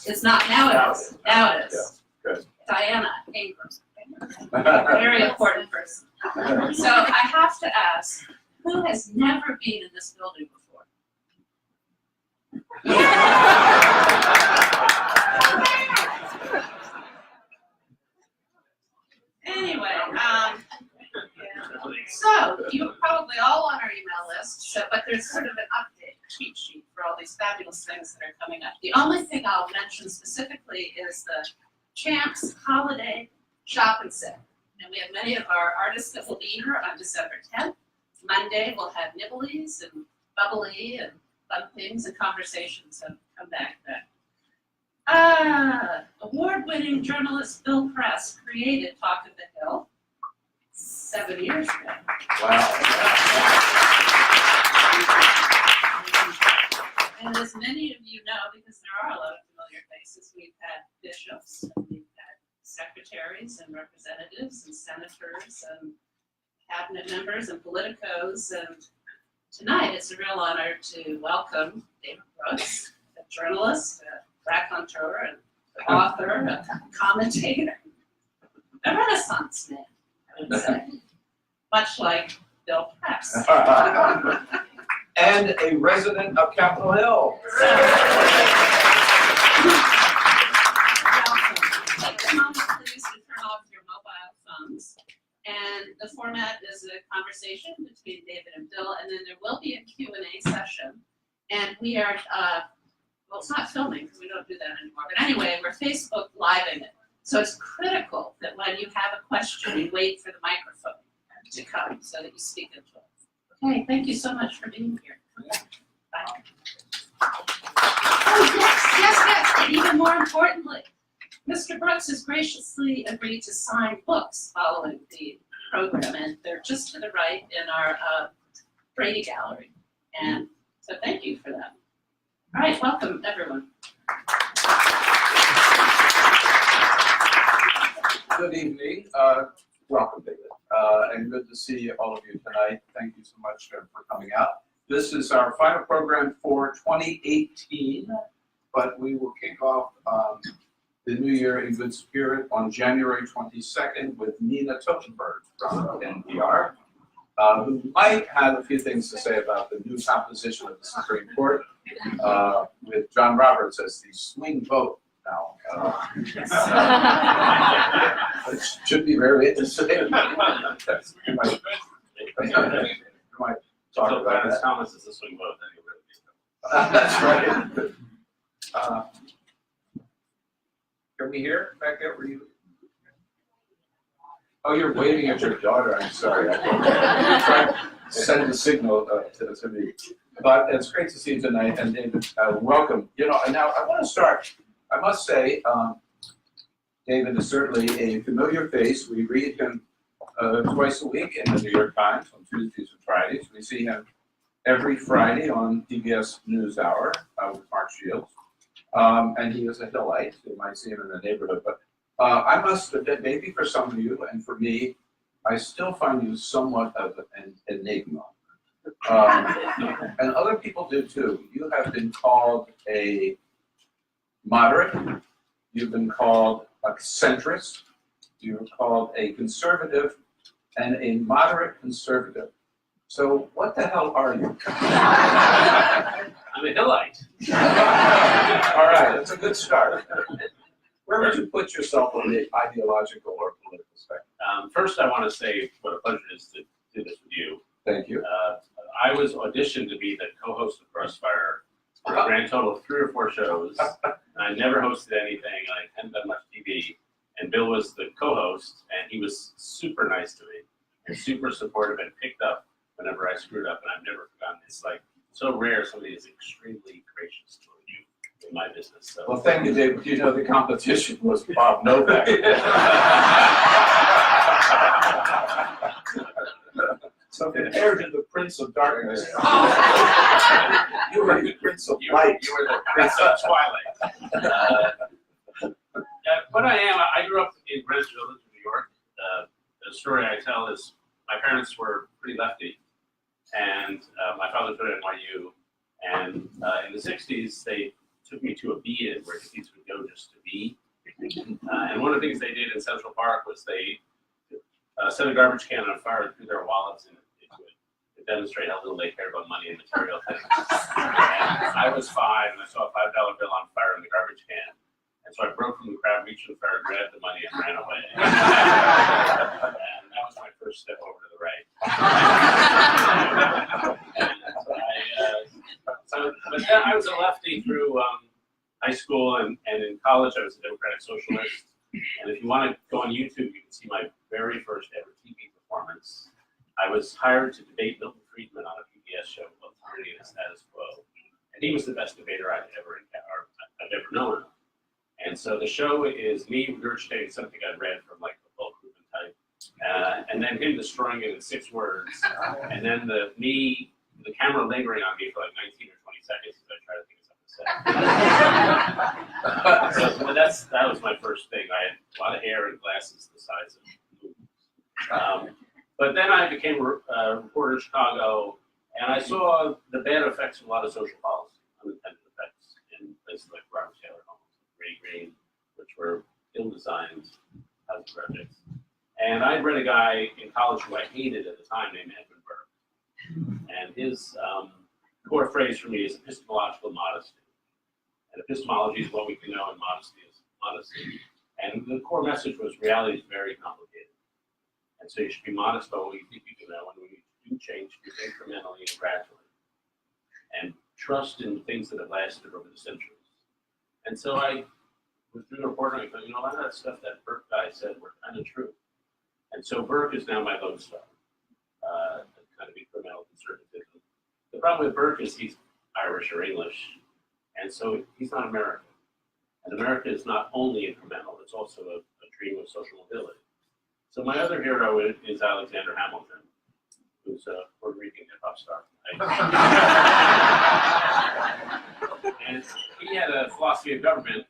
It's not now it is. Now it is. Yeah, good. Diana Ingram. Very important person. So I have to ask, who has never been in this building before? Anyway, so you probably all on our email list, but there's sort of an update cheat sheet for all these fabulous things that are coming up. The only thing I'll mention specifically is the Champs Holiday Shop and Sip. And we have many of our artists that will be here on December 10th. Monday we'll have nibblies and bubbly and fun things and conversations and come back then. Award-winning journalist Bill Press created Talk of the Hill 7 years ago. Wow. And as many of you know, because there are a lot of familiar faces, we've had bishops, and we've had secretaries and representatives and senators and cabinet members and politicos. And tonight it's a real honor to welcome David Brooks, a journalist, a raconteur, an author, a commentator, a Renaissance man, I would say, much like Bill Press. And a resident of Capitol Hill. Take a moment, please, to turn off your mobile phones. And the format is a conversation between David and Bill, and then there will be a Q&A session. And we are, well, it's not filming because we don't do that anymore. But anyway, we're Facebook Living it. So it's critical that when you have a question, you wait for the microphone to come so that you speak into it. Okay, thank you so much for being here. Bye. Oh, yes. And even more importantly, Mr. Brooks has graciously agreed to sign books following the program, and they're just to the right in our Brady Gallery. And so thank you for that. All right, welcome everyone. Good evening. Welcome, David. And good to see all of you tonight. Thank you so much for coming out. This is our final program for 2018, but we will kick off the new year in good spirit on January 22nd with Nina Totenberg from NPR, who might have a few things to say about the new composition of the Supreme Court, with John Roberts as the swing vote now. It should be very interesting. You might talk about that. Thomas is the swing vote. That's right. Can we hear back there? Were you? Oh, you're waving at your daughter. I'm sorry. I you're trying to send a signal to me. But it's great to see you tonight, and David, welcome. You know, and now I want to start. I must say, David is certainly a familiar face. We read him twice a week in the New York Times on Tuesdays and Fridays. We see him every Friday on PBS NewsHour with Mark Shields. And he is a Hillite. You might see him in the neighborhood. But I must admit, maybe for some of you and for me, I still find you somewhat of an enigma. And other people do too. You have been called a moderate. You've been called a centrist. You're called a conservative and a moderate conservative. So what the hell are you? I'm a Hillite. All right, that's a good start. Where would you put yourself on the ideological or political spectrum? First, I want to say what a pleasure it is to do this with you. Thank you. I was auditioned to be the co-host of Crossfire for a grand total of 3 or 4 shows. And I never hosted anything, and I hadn't done much TV. And Bill was the co-host, and he was super nice to me and super supportive and picked up whenever I screwed up, and I've never forgotten. It's like so rare somebody is extremely gracious to you in my business. So. Well, thank you, David. You know the competition was Bob Novak. So compared to the Prince of Darkness, you were the Prince of Light. You were the Prince of Twilight. What I am, I grew up in Greenwich Village, New York. The story I tell is my parents were pretty lefty, and my father taught at NYU. And in the 60s, they took me to a be-in where hippies would go just to be. And one of the things they did in Central Park was they set a garbage can on fire and threw their wallets in it to demonstrate how little they cared about money and material things. And I was 5 and I saw a $5 bill on fire in the garbage can. And so I broke from the crowd, reached in the fire, grabbed the money, and ran away. And that was my first step over to the right. But then I was a lefty through high school and in college I was a Democratic Socialist. And if you want to go on YouTube, you can see my very first ever TV performance. I was hired to debate Milton Friedman on a PBS show called Tyranny and the Status Quo. And he was the best debater I've ever known. And so the show is me regurgitating something I'd read from like the Paul Krugman type, and then him destroying it in 6 words, and then the camera lingering on me for like 19 or 20 seconds as I try to think of something to say. So that was my first thing. I had a lot of hair and glasses the size of moons. But then I became a reporter in Chicago, and I saw the bad effects of a lot of social policy, unintended effects, in places like Robert Taylor Homes, Ray Green, which were ill-designed housing projects. And I'd read a guy in college who I hated at the time named Edmund Burke. And his core phrase for me is epistemological modesty. And epistemology is what we can know, and modesty is modesty. And the core message was reality is very complicated. And so you should be modest about what you think you can know, and when you do change, do incrementally and gradually. And trust in things that have lasted over the centuries. And so I was doing a report and I thought, a lot of that stuff that Burke guy said were kind of true. And so Burke is now my lodestar, kind of incremental conservatism. The problem with Burke is he's Irish or English, and so he's not American. And America is not only incremental, it's also a dream of social mobility. So my other hero is Alexander Hamilton, who's a Puerto Rican hip-hop star. And he had a philosophy of government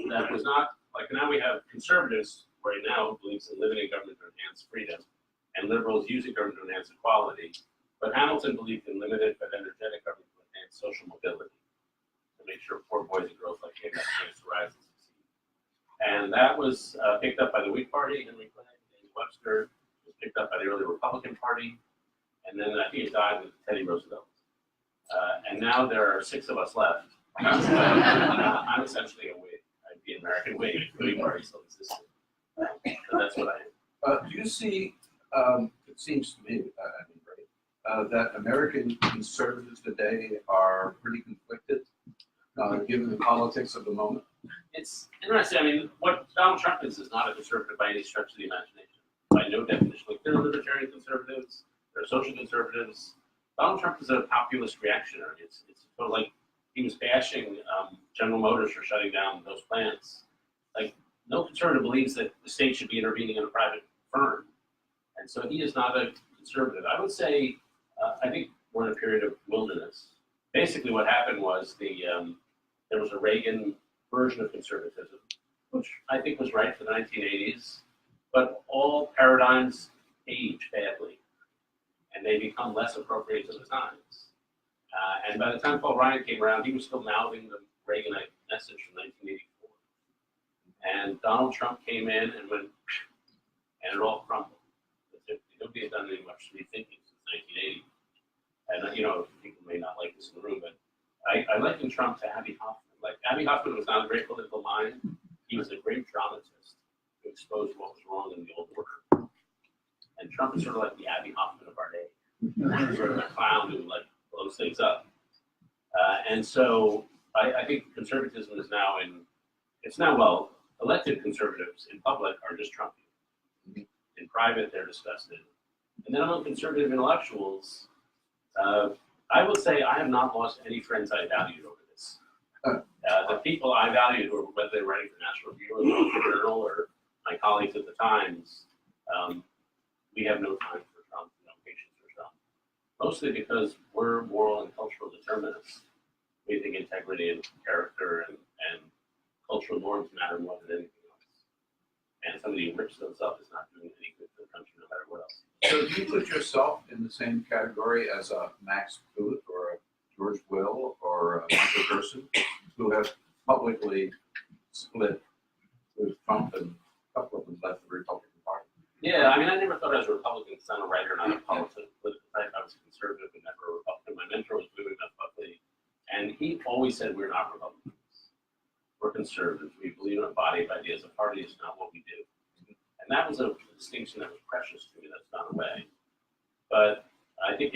that was not, like now we have conservatives right now who believes in limiting government to enhance freedom, and liberals using government to enhance equality. But Hamilton believed in limited but energetic government to enhance social mobility, to make sure poor boys and girls like him have a chance to rise and succeed. And that was picked up by the Whig Party, Henry Clay, James Webster, was picked up by the early Republican Party, and then I think it died with Teddy Roosevelt. And now there are 6 of us left. I'm essentially a Whig. I'd be an American Whig if the Whig Party still existed. So that's what I am. Do you see, it seems to me, that American conservatives today are pretty conflicted, given the politics of the moment? It's interesting. What Donald Trump is not a conservative by any stretch of the imagination. By no definition. Like, there are libertarian conservatives, there are social conservatives. Donald Trump is a populist reactionary. It's sort of like he was bashing General Motors for shutting down those plants. Like, no conservative believes that the state should be intervening in a private firm. And so he is not a conservative. I would say, I think we're in a period of wilderness. Basically what happened was there was a Reagan version of conservatism, which I think was right for the 1980s, but all paradigms age badly, and they become less appropriate to the times. And by the time Paul Ryan came around, he was still mouthing the Reaganite message from 1984. And Donald Trump came in and went, and it all crumbled. Nobody had done any much rethinking since 1980. And people may not like this in the room, but I liken Trump to Abbie Hoffman. Like, Abbie Hoffman was not a great political mind. He was a great dramatist who exposed what was wrong in the old order. And Trump is sort of like the Abbie Hoffman of our day. Sort of a clown who blows things up. And so I think conservatism is now elected conservatives in public are just Trumpian. In private, they're disgusted. And then among conservative intellectuals, I will say I have not lost any friends I valued over this. The people I valued, whether they were writing for National Review or the Wall Street Journal or my colleagues at the Times, we have no time for Trump, no patience for Trump. Mostly because we're moral and cultural determinists. We think integrity and character and cultural norms matter more than anything else. And somebody who rips those up is not doing any good for the country, no matter what else. So do you put yourself in the same category as a Max Booth or a George Will or a Michael Gerson, who have publicly split with Trump, and a couple of them left the Republican Party. Yeah, I mean, I never thought I was a Republican because I'm a writer, not a politician. I was a conservative and never a Republican. My mentor was Louis Buckley, and he always said we're not Republicans. We're conservatives. We believe in embodied ideas. A party is not what we do. And that was a distinction that was precious to me. That's gone away. But I think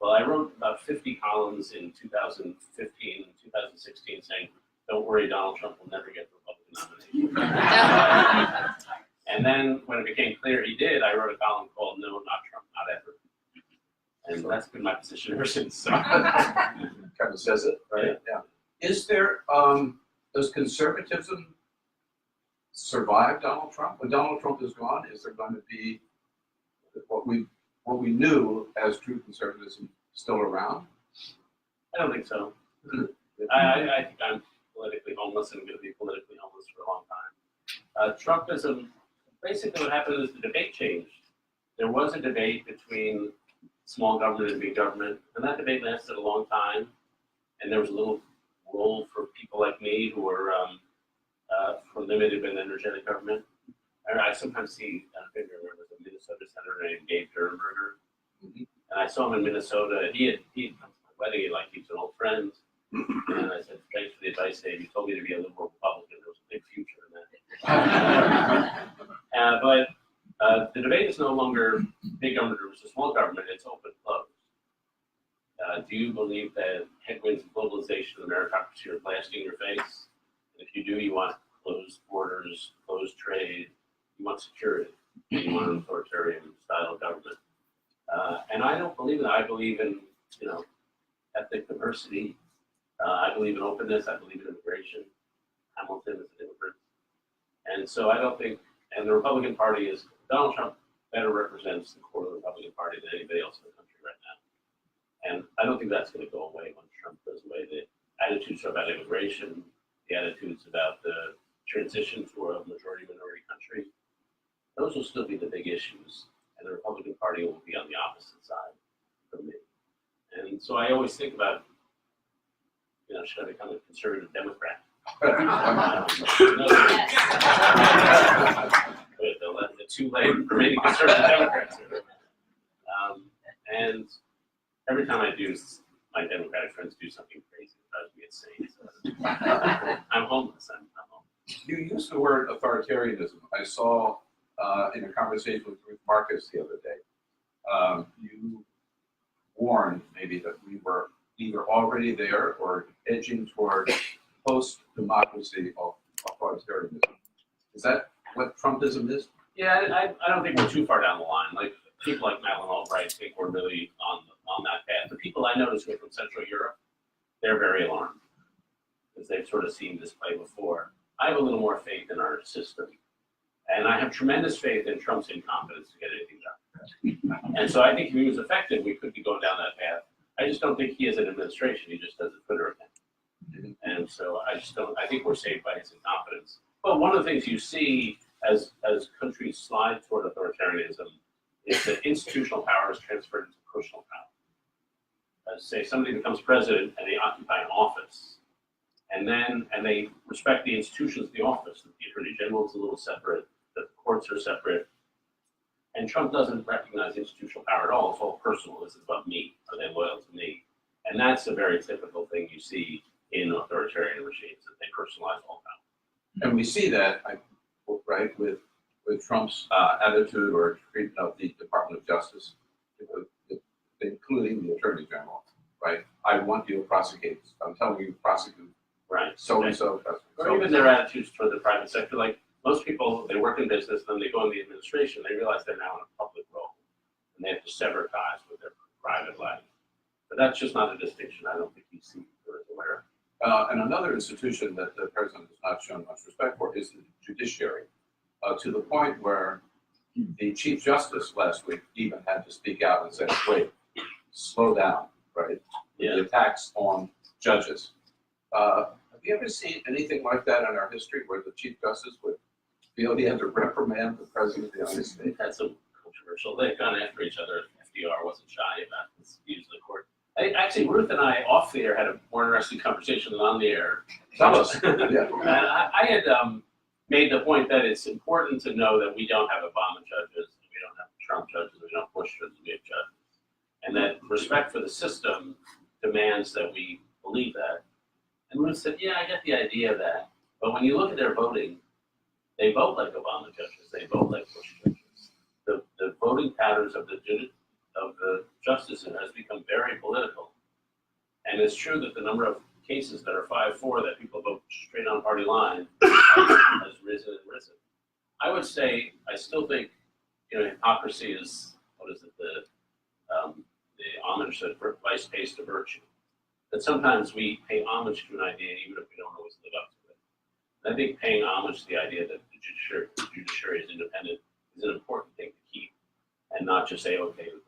well, I wrote about 50 columns in 2015 and 2016 saying, don't worry, Donald Trump will never get the Republican nomination. And then when it became clear he did, I wrote a column called No, Not Trump, Not Ever. And that's been my position ever since. So. Kind of says it, right? Yeah. Is there, does conservatism survive Donald Trump? When Donald Trump is gone, is there going to be what we knew as true conservatism still around? I don't think so. I think I'm politically homeless and going to be politically homeless for a long time. Trumpism, basically what happened is the debate changed. There was a debate between small government and big government, and that debate lasted a long time, and there was a little role for people like me who were for limited and energetic government. I sometimes see, I don't think I remember, the Minnesota senator named Dave Durenberger, and I saw him in Minnesota. He had come to my wedding, he was an old friend, and I said, thanks for the advice, Dave. You told me to be a liberal Republican. There was a big future in that. But the debate is no longer big government versus small government, it's open closed. Do you believe that headwinds of globalization and meritocracy are blasting your face? And if you do, you want closed borders, closed trade, you want security, you want an authoritarian style of government. And I don't believe in that. I believe in, ethnic diversity. I believe in openness. I believe in immigration. Hamilton is an immigrant. And so I don't think, and the Republican Party is, Donald Trump better represents the core of the Republican Party than anybody else in the country right now. And I don't think that's going to go away when Trump goes away. The attitudes about immigration, the attitudes about the transition to a majority-minority country, those will still be the big issues. And the Republican Party will be on the opposite side from me. And so I always think about, should I become a conservative Democrat? The two remaining conservative Democrats. And every time I do, my Democratic friends do something crazy that drives me insane. So I'm homeless. I'm homeless. You used the word authoritarianism. I saw in a conversation with Ruth Marcus the other day, you warned maybe that we were either already there or edging toward post-democracy of authoritarianism. Is that what Trumpism is? Yeah, I don't think we're too far down the line. Like people like Madeleine Albright think we're really on that path. The people I notice who are from Central Europe, they're very alarmed because they've sort of seen this play before. I have a little more faith in our system, and I have tremendous faith in Trump's incompetence to get anything done. And so I think if he was effective, we could be going down that path. I just don't think he has an administration. He just does a Twitter account. And so I think we're saved by his incompetence. But one of the things you see as countries slide toward authoritarianism is that institutional power is transferred into personal power. Say somebody becomes president and they occupy an office, and they respect the institutions of the office. The Attorney General is a little separate, the courts are separate. And Trump doesn't recognize institutional power at all. It's all personal. This is about me. Are they loyal to me? And that's a very typical thing you see in authoritarian regimes, that they personalize all power. And we see that, right, with Trump's attitude or treatment of the Department of Justice, including the Attorney General, right? I want you to prosecute. I'm telling you to prosecute. Right. So and so. Or even their attitudes toward the private sector. Like most people, they work in business, then they go in the administration, they realize they're now in a public role, and they have to sever ties with their private life. But that's just not a distinction I don't think you see or is aware of. And another institution that the president has not shown much respect for is the judiciary, to the point where the Chief Justice last week even had to speak out and say, wait, slow down, right? Yeah. The attacks on judges. Have you ever seen anything like that in our history where the Chief Justice would feel he had to reprimand the President of the United States? We've had some controversial, they've gone after each other. FDR wasn't shy about this views of the court. Actually, Ruth and I off the air had a more interesting conversation than on the air. Tell us. Yeah. And I had made the point that it's important to know that we don't have Obama judges, we don't have Trump judges, we don't Bush judges, we have judges. And that respect for the system demands that we believe that. And Ruth said, yeah, I get the idea of that. But when you look at their voting, they vote like Obama judges, they vote like Bush judges. The voting patterns of the justices has become very political. And it's true that the number of cases that are 5-4 that people vote straight on party line has risen and risen. I would say, I still think, hypocrisy is, the homage that vice pays to virtue. That sometimes we pay homage to an idea even if we don't always live up to it. And I think paying homage to the idea that the judiciary is independent is an important thing to keep, and not just say, okay, the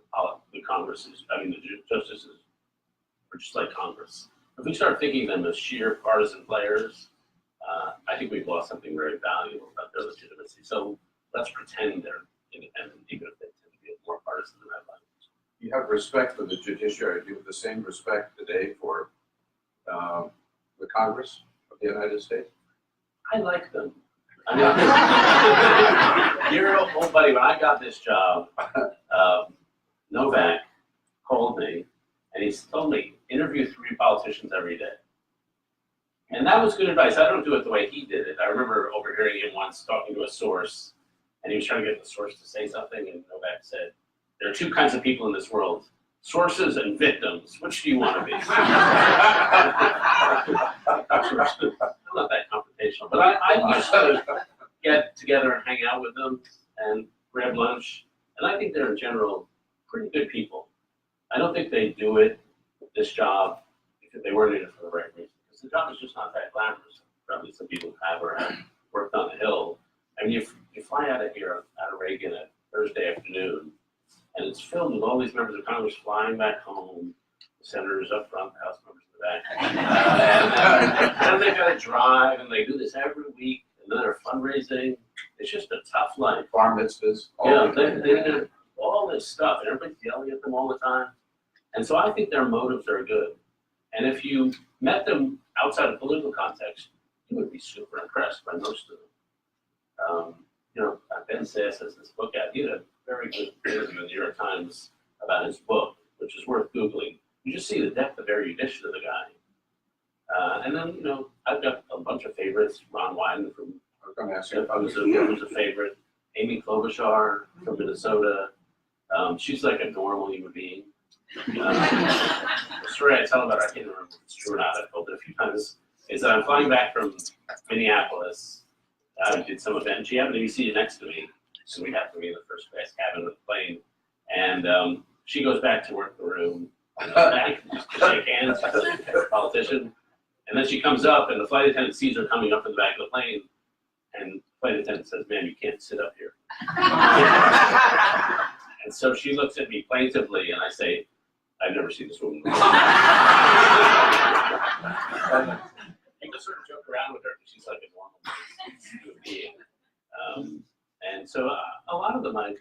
justices are just like Congress. If we start thinking of them as sheer partisan players, I think we've lost something very valuable about their legitimacy. So let's pretend they're independent, even if they tend to be more partisan than I'd like. You have respect for the judiciary. Do you have the same respect today for the Congress of the United States? I like them. Dear old buddy, when I got this job, Novak called me and he told me, interview 3 politicians every day. And that was good advice. I don't do it the way he did it. I remember overhearing him once talking to a source, and he was trying to get the source to say something, and Novak said, there are 2 kinds of people in this world, sources and victims. Which do you want to be? I'm not that confrontational, but I used to get together and hang out with them and grab lunch, and I think they're in general pretty good people. I don't think they do this job, because they weren't in it for the right reason. Because the job is just not that glamorous. Probably some people have or have worked on the Hill. I mean, you fly out of here, out of Reagan at Thursday afternoon, and it's filled with all these members of Congress flying back home, the senators up front, the House members in the back. And then they got to drive, and they do this every week, and then they're fundraising. It's just a tough life. Bar mitzvahs. They do all this stuff, and everybody's yelling at them all the time. And so I think their motives are good. And if you met them outside of political context, you would be super impressed by most of them. Ben Sass has this book out. He had a very good interview in the New York Times about his book, which is worth Googling. You just see the depth of erudition of the guy. And then, I've got a bunch of favorites. Ron Wyden from was a favorite. Amy Klobuchar from Minnesota. She's like a normal human being. The story I tell about her, I can't remember if it's true or not, I've told it a few times, is that I'm flying back from Minneapolis. I did some event, and she happened to be seated next to me, so we happened to be in the first class cabin of the plane. And she goes back to work the room, back, just to shake hands, she's a politician. And then she comes up, and the flight attendant sees her coming up in the back of the plane, and the flight attendant says, "Ma'am, you can't sit up here." And so she looks at me plaintively, and I say, "I've never seen this woman before." People sort of joke around with her because she's like a normal human being. And so a lot of them I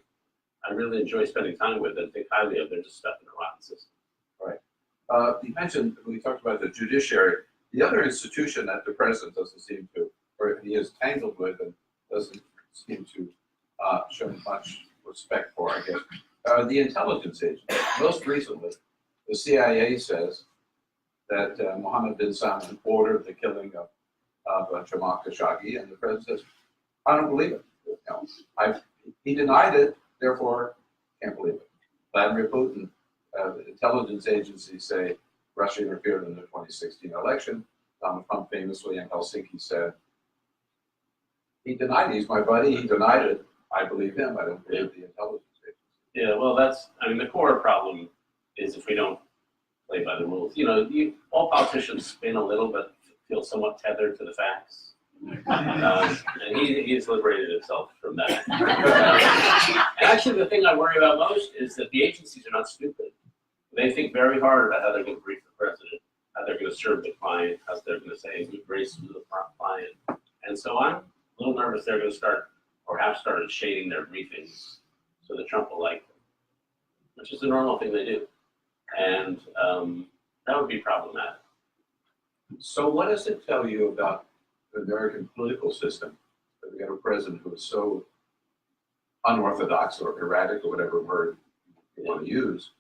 really enjoy spending time with and think highly of. They're just stuck in a rotten system. Right. You mentioned, we talked about the judiciary. The other institution that the president doesn't seem to, or he is tangled with and doesn't seem to show much respect for, I guess, the intelligence agency. Most recently, the CIA says that Mohammed bin Salman ordered the killing of Jamal Khashoggi, and the president says, "I don't believe it. He denied it, therefore can't believe it." Vladimir Putin, the intelligence agencies say Russia interfered in the 2016 election. Donald Trump famously in Helsinki said, "He denied it. He's my buddy. He denied it. I believe him. I don't believe the intelligence agency." Yeah, well, the core problem is if we don't play by the rules. All politicians spin a little, but feel somewhat tethered to the facts. And he has liberated himself from that. And actually, the thing I worry about most is that the agencies are not stupid. They think very hard about how they're going to brief the president, how they're going to serve the client, how they're going to say good grace to the client. And so I'm a little nervous they're going to start, or have started, shading their briefings so that Trump will like them, which is the normal thing they do. And that would be problematic. So what does it tell you about the American political system that we have a president who is so unorthodox or erratic or whatever word you want to use,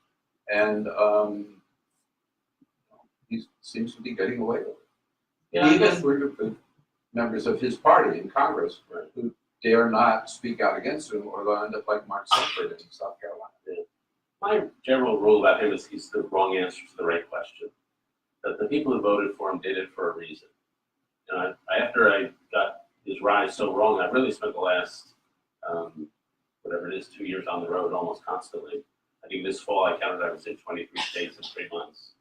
and he seems to be getting away with it. Yeah, I Even guess- with members of his party in Congress who dare not speak out against him, or they'll end up like Mark Sanford in South Carolina. My general rule about him is he's the wrong answer to the right question. That the people who voted for him did it for a reason. And after I got his rise so wrong, I've really spent the last, whatever it is, 2 years on the road almost constantly. I think this fall I counted, I was in 23 states in 3 months.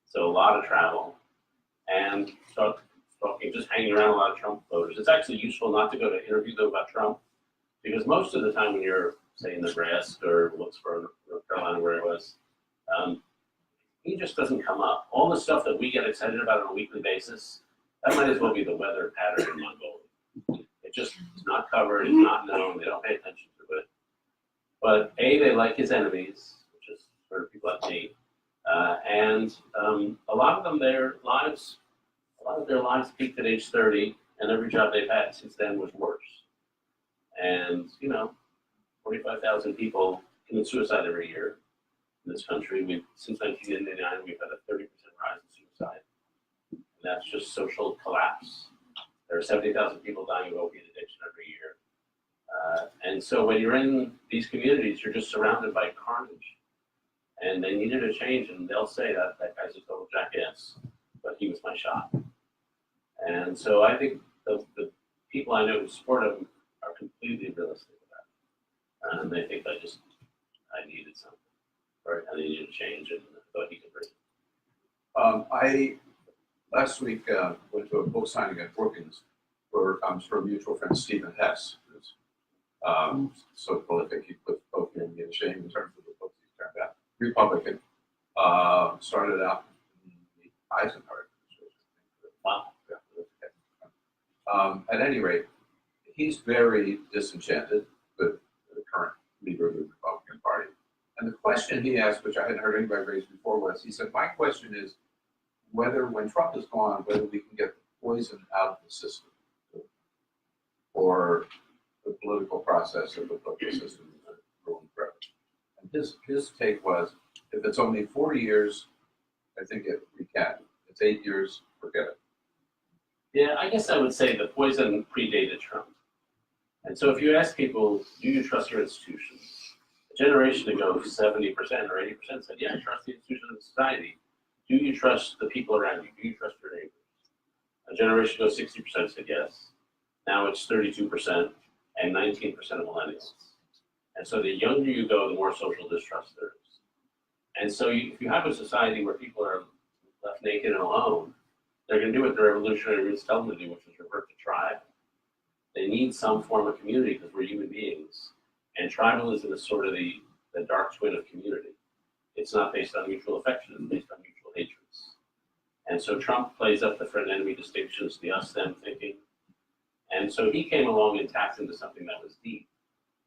So a lot of travel. And talking, just hanging around a lot of Trump voters. It's actually useful not to go to interview them about Trump, because most of the time when you're, say, in Nebraska or Wilkesboro, North Carolina, where it was, he just doesn't come up. All the stuff that we get excited about on a weekly basis, that might as well be the weather pattern in Mongolia. It just is not covered, it's not known, they don't pay attention to it. But A, they like his enemies, which is sort of people like me, and a lot of them, a lot of their lives peaked at age 30, and every job they've had since then was worse. And, 45,000 people commit suicide every year in this country. Since 1999, we've had a 30% rise in suicide. And that's just social collapse. There are 70,000 people dying of opiate addiction every year. And so when you're in these communities, you're just surrounded by carnage. And they needed a change, and they'll say that guy's a total jackass, but he was my shot. And so I think the people I know who support him are completely realistic about it. And they think I needed something, right? I needed a change, and I thought he could bring it. I last week went to a book signing at Brookings for a mutual friend, Stephen Hess, who's so prolific he put both me and me to shame in terms of the books he's turned out. Republican, started out in the Eisenhower administration. Wow. At any rate, he's very disenchanted with the current leader of the Republican Party. And the question he asked, which I hadn't heard anybody raise before, was, he said, my question is whether, when Trump is gone, whether we can get the poison out of the system, or the political process of the political system ruined forever. And his take was, if it's only 4 years, I think we can. If it's 8 years, forget it. Yeah, I guess I would say the poison predated Trump. And so if you ask people, do you trust your institutions? A generation ago, 70% or 80% said, yeah, I trust the institutions of society. Do you trust the people around you? Do you trust your neighbors? A generation ago, 60% said yes. Now it's 32% and 19% of millennials. And so the younger you go, the more social distrust there is. And so if you have a society where people are left naked and alone, they're going to do what the revolutionary roots tell them to do, which is revert to tribe. They need some form of community because we're human beings. And tribalism is sort of the dark twin of community. It's not based on mutual affection, it's based on mutual hatreds. And so Trump plays up the friend-enemy distinctions, the us-them thinking. And so he came along and tapped into something that was deep.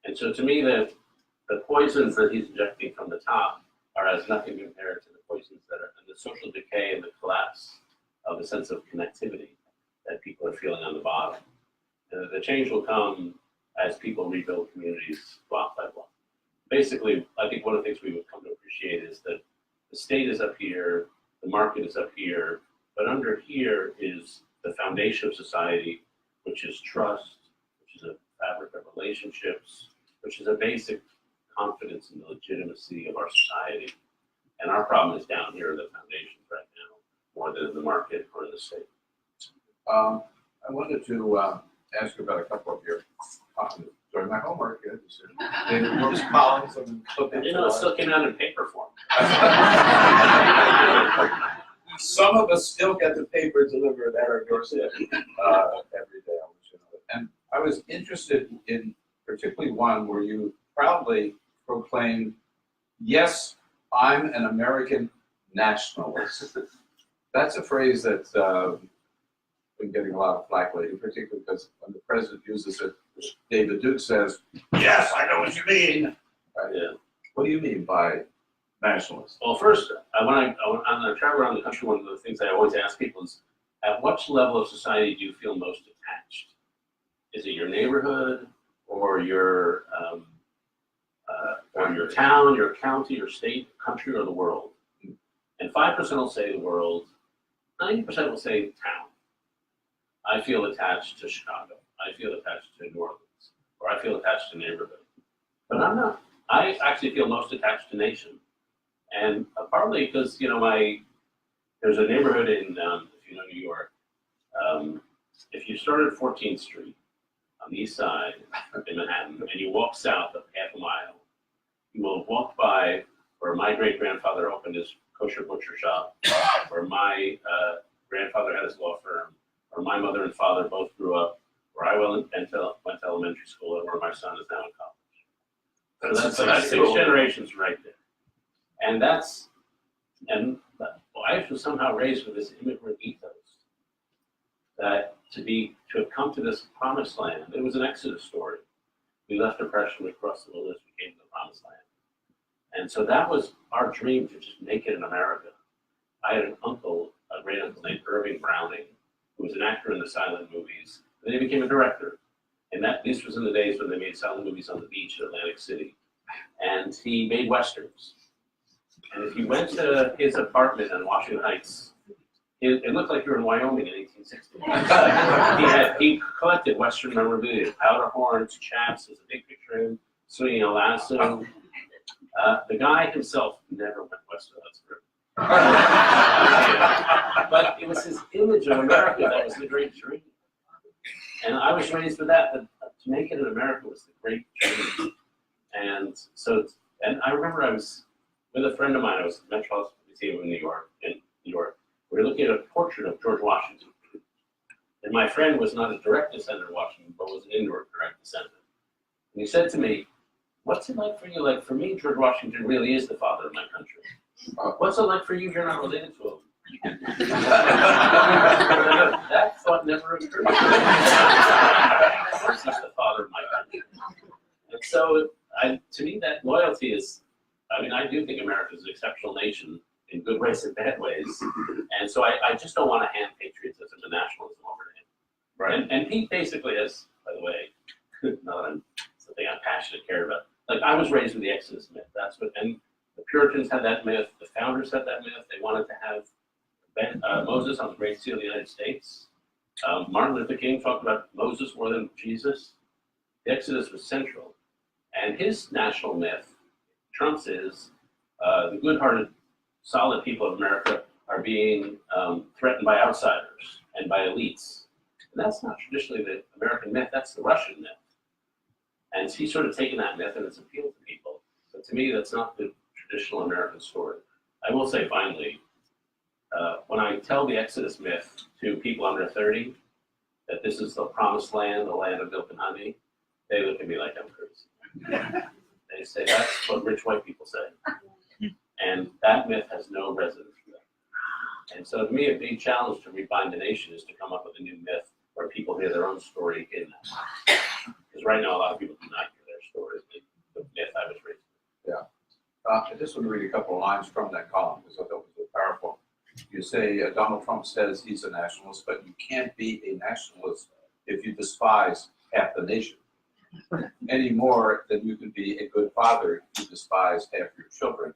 And so to me, the poisons that he's injecting from the top are as nothing compared to the poisons that are, and the social decay and the collapse of the sense of connectivity that people are feeling on the bottom. And the change will come as people rebuild communities block by block. Basically, I think one of the things we would come to appreciate is that the state is up here, the market is up here, but under here is the foundation of society, which is trust, which is a fabric of relationships, which is a basic confidence in the legitimacy of our society. And our problem is down here, the foundations right now, more than in the market or in the state. I wanted to ask you about a couple of your during my homework. David Brooks columns and It still came out in paper form. Some of us still get the paper delivered at our doorstep every day. And I was interested in particularly one where you proudly proclaimed, "Yes, I'm an American nationalist." That's a phrase that's been getting a lot of flack lately, particularly because when the president uses it, David Duke says, "Yes, I know what you mean." Right? Yeah. What do you mean by nationalist? Well, first, when I travel around the country, one of the things I always ask people is, at what level of society do you feel most attached? Is it your neighborhood, or your town, your county, your state, country, or the world? And 5% will say the world, 90% will say town. I feel attached to Chicago. I feel attached to New Orleans, or I feel attached to neighborhood. But I'm not. I actually feel most attached to nation, and partly because there's a neighborhood in if you know New York, if you start at 14th Street on the east side in Manhattan and you walk south of half a mile, you will walk by where my great-grandfather opened his kosher butcher shop, where my grandfather had his law firm, where my mother and father both grew up, where I went to elementary school, and where my son is now in college. So that's like 6 generations right there. And I was somehow raised with this immigrant ethos that to have come to this promised land, it was an Exodus story. We left oppression, we crossed the wilderness, we came to the promised land. And so that was our dream, to just make it in America. I had an uncle, a great uncle named Irving Browning, who was an actor in the silent movies. And then he became a director. And this was in the days when they made silent movies on the beach in Atlantic City. And he made Westerns. And if you went to his apartment in Washington Heights, it looked like you were in Wyoming in 1860. He collected Western memorabilia, powder horns, chaps. There's a big picture of him swinging a lasso. The guy himself never went west of the Hudson River. But it was his image of America that was the great dream. And I was raised with that to make it in America was the great dream. And I remember I was with a friend of mine. I was at the Metropolitan Museum in New York. We were looking at a portrait of George Washington. And my friend was not a direct descendant of Washington, but was an indirect descendant. And he said to me, "What's it like for you? Like, for me, George Washington really is the father of my country. What's it like for you if you're not related to him?" That thought never occurred to me. Of course he's the father of my country. And so, to me, that loyalty is, I do think America is an exceptional nation in good ways and bad ways. And so I just don't want to hand patriotism and nationalism over to him. Right. And Pete basically has, by the way, not that I'm something I'm passionate, care about. Like, I was raised with the Exodus myth. And the Puritans had that myth. The founders had that myth. They wanted to have Moses on the Great Seal of the United States. Martin Luther King talked about Moses more than Jesus. The Exodus was central. And his national myth, Trump's, is the good-hearted, solid people of America are being threatened by outsiders and by elites. And that's not traditionally the American myth, that's the Russian myth. And he's sort of taken that myth and it's appealed to people. But to me, that's not the traditional American story. I will say, finally, when I tell the Exodus myth to people under 30, that this is the promised land, the land of milk and honey, they look at me like I'm crazy. They say, that's what rich white people say. And that myth has no resonance for them. And so to me, a big challenge to Rebind the Nation is to come up with a new myth where people hear their own story in that. Because right now, a lot of people do not hear their story, the myth I was raised with. Yeah. I just want to read a couple of lines from that column because I thought it was so powerful. You say Donald Trump says he's a nationalist, but you can't be a nationalist if you despise half the nation. Any more than you can be a good father if you despise half your children.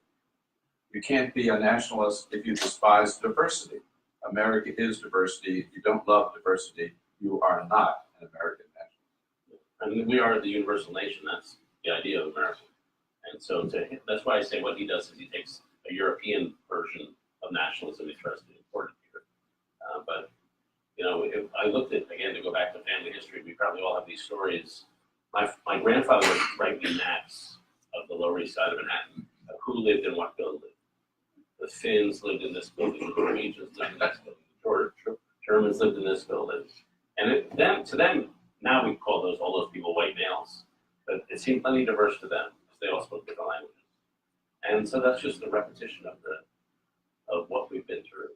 You can't be a nationalist if you despise diversity. America is diversity. If you don't love diversity, you are not an American nationalist. I mean, we are the universal nation. That's the idea of America. And so that's why I say what he does is he takes a European version of nationalism and tries to import it here. But, if I looked at, again, to go back to family history, we probably all have these stories. My grandfather would write me maps of the Lower East Side of Manhattan, of who lived in what building. The Finns lived in this building, the Norwegians lived in this building, the Germans lived in this building. And to them, now we call all those people white males, but it seemed plenty diverse to them because they all spoke different languages. And so that's just the repetition of what we've been through.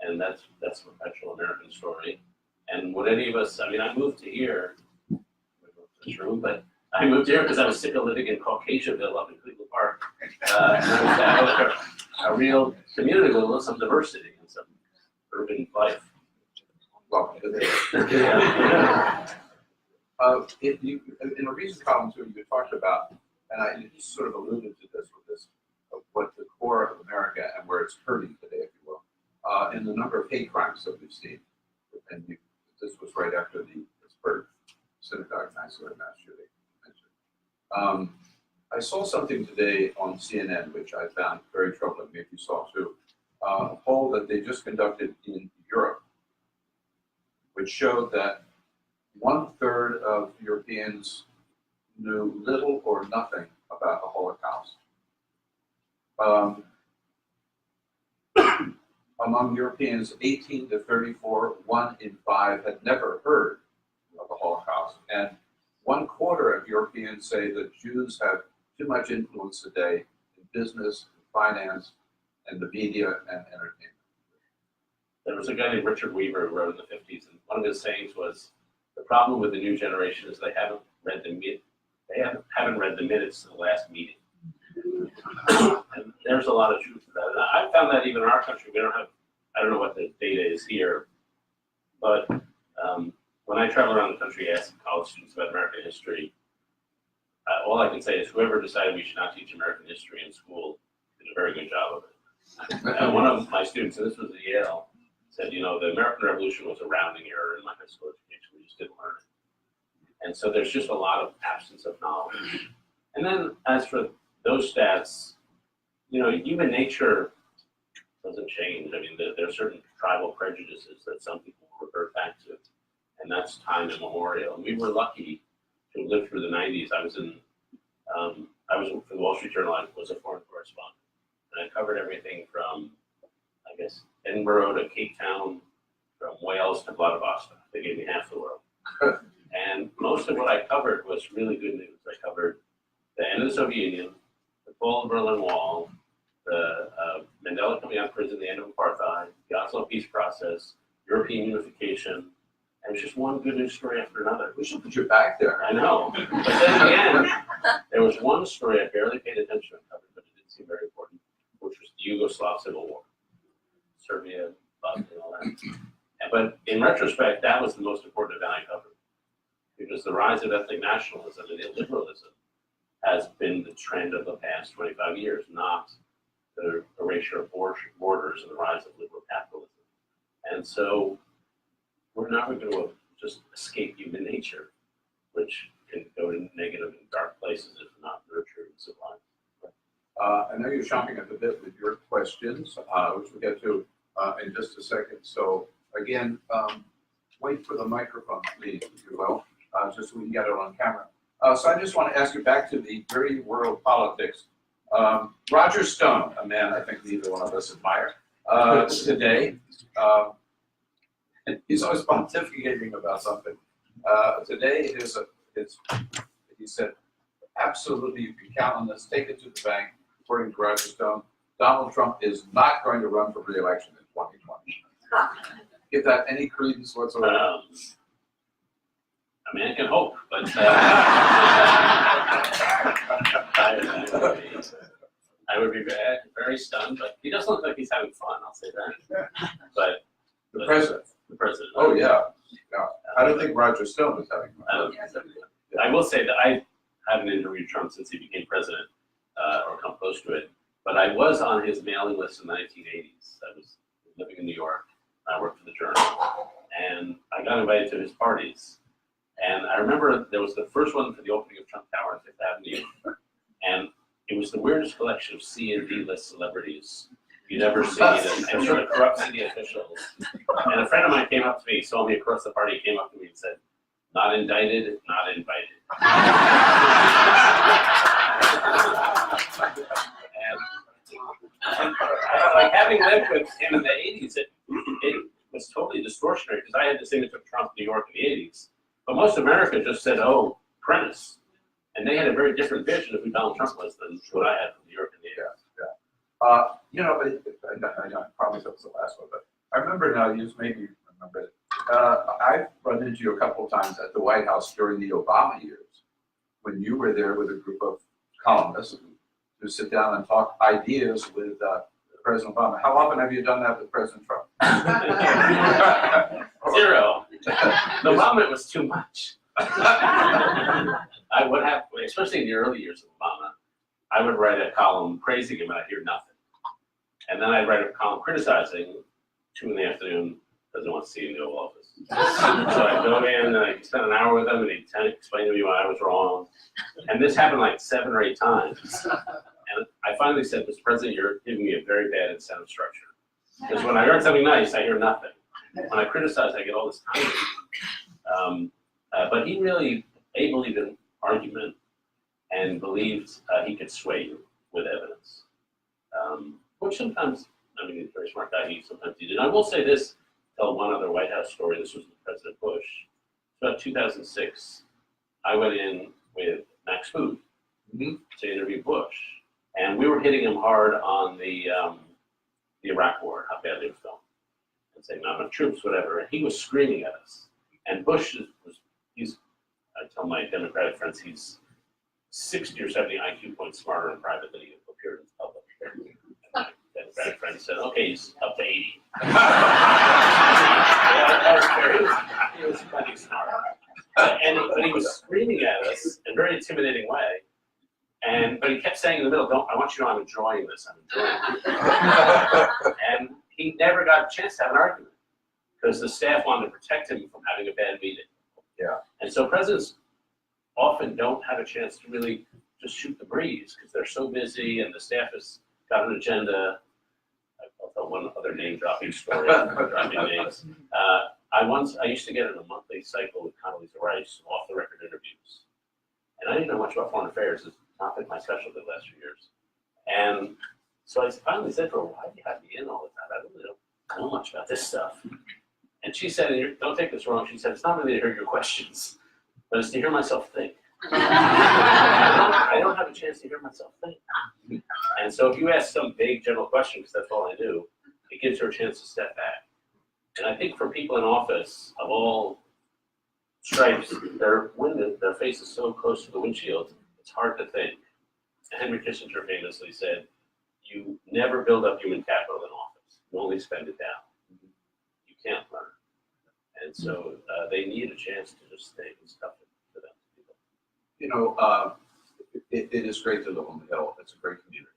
And that's a perpetual American story. And would any of us, I moved to here, true, but I moved here because I was sick of living in Caucasiaville up in Cleveland Park. And I was a real community with some diversity and some urban life. Welcome to this. Yeah. In a recent column too, you talked about, and you sort of alluded to this with this, of what the core of America and where it's hurting today, if you will, in the number of hate crimes that we've seen. And this was right after the Pittsburgh synagogue mass shooting. I saw something today on CNN, which I found very troubling, maybe you saw too, a poll that they just conducted in Europe, which showed that 1/3 of Europeans knew little or nothing about the Holocaust. Among Europeans 18 to 34, 1 in 5 had never heard of the Holocaust. And 1/4 of Europeans say that Jews have too much influence today in business, in finance, and the media and entertainment. There was a guy named Richard Weaver who wrote in the 50s, and one of his sayings was, the problem with the new generation is they haven't read the minutes of the last meeting. And there's a lot of truth to that. And I found that even in our country, we don't have, I don't know what the data is here, but when I travel around the country asking college students about American history, all I can say is whoever decided we should not teach American history in school did a very good job of it. One of my students, and this was at Yale, said, you know, the American Revolution was a rounding error in my high school education. We just didn't learn it. And so there's just a lot of absence of knowledge. And then as for those stats, you know, human nature doesn't change. I mean, there are certain tribal prejudices that some people revert back to, and that's time immemorial. And we were lucky to live through the 90s. I was for the Wall Street Journal. I was a foreign correspondent, and I covered everything from, I guess, Edinburgh to Cape Town, from Wales to Vladivostok. They gave me half the world. And most of what I covered was really good news. I covered the end of the Soviet Union, the fall of the Berlin Wall, the Mandela coming out of prison, the end of apartheid, the Oslo peace process, European unification, and it was just one good news story after another. We should put you back there. I know. But then again, there was one story I barely paid attention to cover, but it did seem very important, which was the Yugoslav Civil War. Serbia, Bosnia, and all that. But in retrospect, that was the most important event I covered. Because the rise of ethnic nationalism and illiberalism has been the trend of the past 25 years, not the erasure of borders and the rise of liberal capitalism. And so we're never going to just escape human nature, which can go to negative and dark places if not nurtured and civilized. I know you're chomping at the bit with your questions, which we'll get to in just a second. So again, wait for the microphone, please, if you will, just so we can get it on camera. So I just want to ask you back to the dirty world politics. Roger Stone, a man I think neither one of us admire, today, he's always pontificating about something. Today he said, absolutely, you can count on this, take it to the bank. According to Roger Stone, Donald Trump is not going to run for re-election in 2020. Give that any credence whatsoever? I mean, I can hope, but I would be very stunned. But he does look like he's having fun. I'll say that. But The president. the president. Oh, yeah. I don't think Roger Stone is having fun. I don't think so. I will say that I haven't interviewed Trump since he became president, or come close to it. But I was on his mailing list in the 1980s. I was living in New York. I worked for the Journal, and I got invited to his parties. And I remember there was the first one for the opening of Trump Tower on Fifth Avenue, and it was the weirdest collection of C and D list celebrities you'd ever seen, and sort of corrupt city officials. And a friend of mine came up to me, saw me across the party, came up to me and said, "Not indicted, not invited." and like having lived with him in the 80s, it was totally distortionary because I had this image of Trump in New York in the 80s. But most of America just said, "Oh, Prentice," and they had a very different vision of who Donald Trump was than what I had from New York in the 80s. You know, I promise that was the last one, but I remember now, you maybe remember it. I've run into you a couple of times at the White House during the Obama years. when you were there with a group of columnists to sit down and talk ideas with President Obama. How often have you done that with President Trump? Zero. The moment was too much. I would have, especially in the early years of Obama, I would write a column praising him and I'd hear nothing. And then I'd write a column criticizing, 2 in the afternoon, doesn't want to see you in the Oval Office. So I'd go in and I'd spend an hour with him and he'd explain to me why I was wrong. And this happened like 7 or 8 times. And I finally said, Mr. President, you're giving me a very bad incentive structure. Because when I learn something nice, I hear nothing. When I criticize, I get all this time. But he really believed in argument and believed he could sway you with evidence. Which sometimes, I mean, he's a very smart guy, sometimes he did. And I will say this, tell one other White House story. This was with President Bush. About 2006, I went in with Max Food to interview Bush. And we were hitting him hard on the Iraq war, how badly it was going. And saying, not enough troops, whatever. And he was screaming at us. And Bush I tell my Democratic friends, he's 60 or 70 IQ points smarter in private than he appeared in public. And my Democratic friend said, okay, he's up to 80. He was plenty smart. But he was screaming at us in a very intimidating way. But he kept saying in the middle, I want you to know I'm enjoying this, I'm enjoying it. And he never got a chance to have an argument because the staff wanted to protect him from having a bad meeting. Yeah. And so presidents often don't have a chance to really just shoot the breeze because they're so busy and the staff has got an agenda. I'll tell one other name dropping story, dropping names. I used to get in a monthly cycle with Condoleezza Rice, off the record interviews. And I didn't know much about foreign affairs. It's not been my specialty the last few years. And so I finally said to her, why do you have me in all the time? I really don't know much about this stuff. And she said, and don't take this wrong, she said, it's not really to hear your questions, but it's to hear myself think. I don't have a chance to hear myself think. And so if you ask some vague general question, because that's all I do, it gives her a chance to step back. And I think for people in office of all stripes, their face is so close to the windshield, it's hard to think. Henry Kissinger famously said, you never build up human capital in office. You only spend it down. You can't learn. And so they need a chance to just think. It's tough for them. You know, it is great to live on the Hill. It's a great community.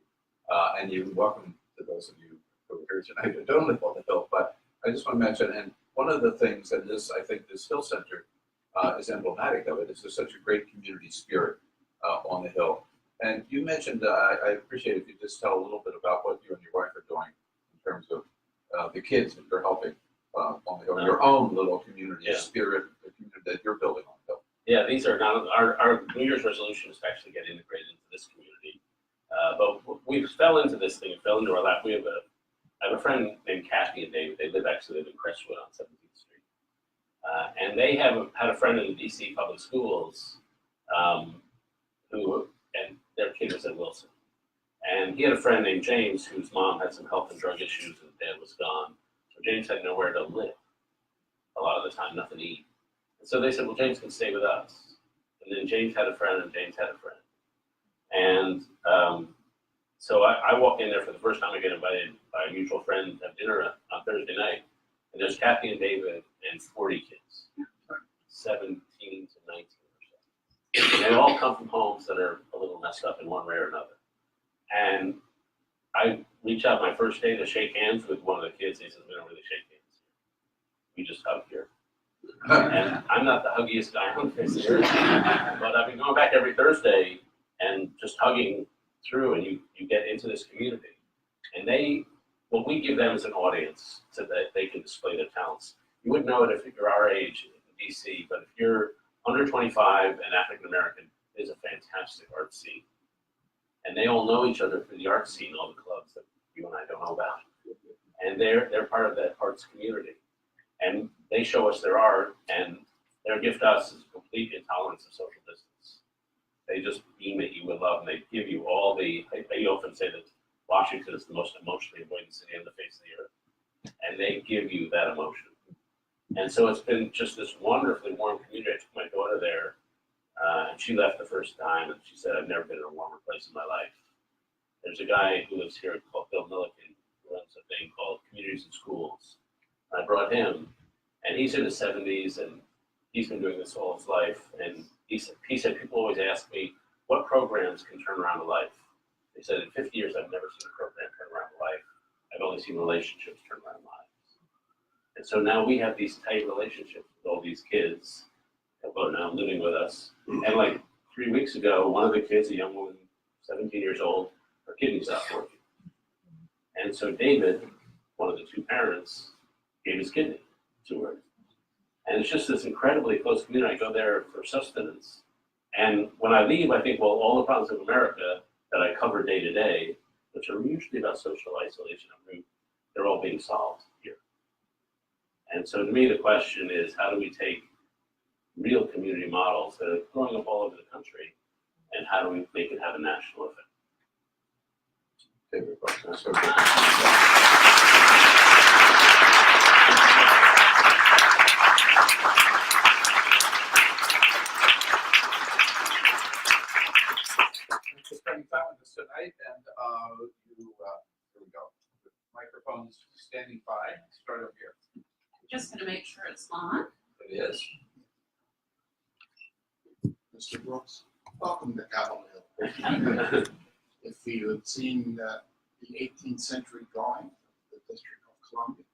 And you're welcome to those of you who are here tonight who don't live on the Hill. But I just want to mention, and one of the things that I think this Hill Center is emblematic of it, is there's such a great community spirit on the Hill. And you mentioned, I appreciate if you just tell a little bit about what you and your wife are doing in terms of the kids that you're helping on the Hill, your own little community spirit, the community that you're building on the Hill. Yeah, these are not, our New Year's resolution is to actually get integrated into this community. But we fell into this thing, it fell into our lap. I have a friend named Kathy and David. They live in Crestwood on 17th Street. And they have had a friend in the DC public schools and their kid was at Wilson. And he had a friend named James whose mom had some health and drug issues and dad was gone. So James had nowhere to live a lot of the time, nothing to eat. And so they said, well, James can stay with us. And then James had a friend and James had a friend. And so I walk in there for the first time. I get invited by a mutual friend to have dinner on Thursday night. And there's Kathy and David and 40 kids, 17 to 19 or so. And they all come from homes that are a little messed up in one way or another. And I reach out my first day to shake hands with one of the kids. He says, we don't really shake hands. We just hug here. And I'm not the huggiest guy on the face of the earth, but I've been going back every Thursday and just hugging through, and you get into this community. And what we give them is an audience so that they can display their talents. You wouldn't know it if you're our age in DC, but if you're under 25 and African American, there's a fantastic art scene. And they all know each other through the art scene, all the clubs that you and I don't know about. And they're part of that arts community. And they show us their art, and their gift to us is complete intolerance of social distance. They just beam at you with love, and they give you all they often say that Washington is the most emotionally avoidant city on the face of the earth. And they give you that emotion. And so it's been just this wonderfully warm community. I took my daughter there And she left the first time, and she said, I've never been in a warmer place in my life. There's a guy who lives here called Bill Milliken, who runs a thing called Communities and Schools. And I brought him, and he's in his 70s, and he's been doing this all his life. And he said, people always ask me, what programs can turn around a life? They said, in 50 years, I've never seen a program turn around a life. I've only seen relationships turn around lives. And so now we have these tight relationships with all these kids that are now living with us. And like 3 weeks ago, one of the kids, a young woman, 17 years old, her kidney stopped working. And so David, one of the two parents, gave his kidney to her. And it's just this incredibly close community. I go there for sustenance. And when I leave, I think, well, all the problems of America that I cover day to day, which are usually about social isolation and root, they're all being solved here. And so to me, the question is, how do we take real community models that are growing up all over the country, and how do we make it have a national effect? Favorite question. That's okay. Thanks for spending time with us tonight, and here we go. The microphone's standing by. Start up here. I'm just gonna make sure it's on. It is. Mr. Brooks, welcome to Capitol Hill. If you had seen the 18th century drawing of the District of Columbia,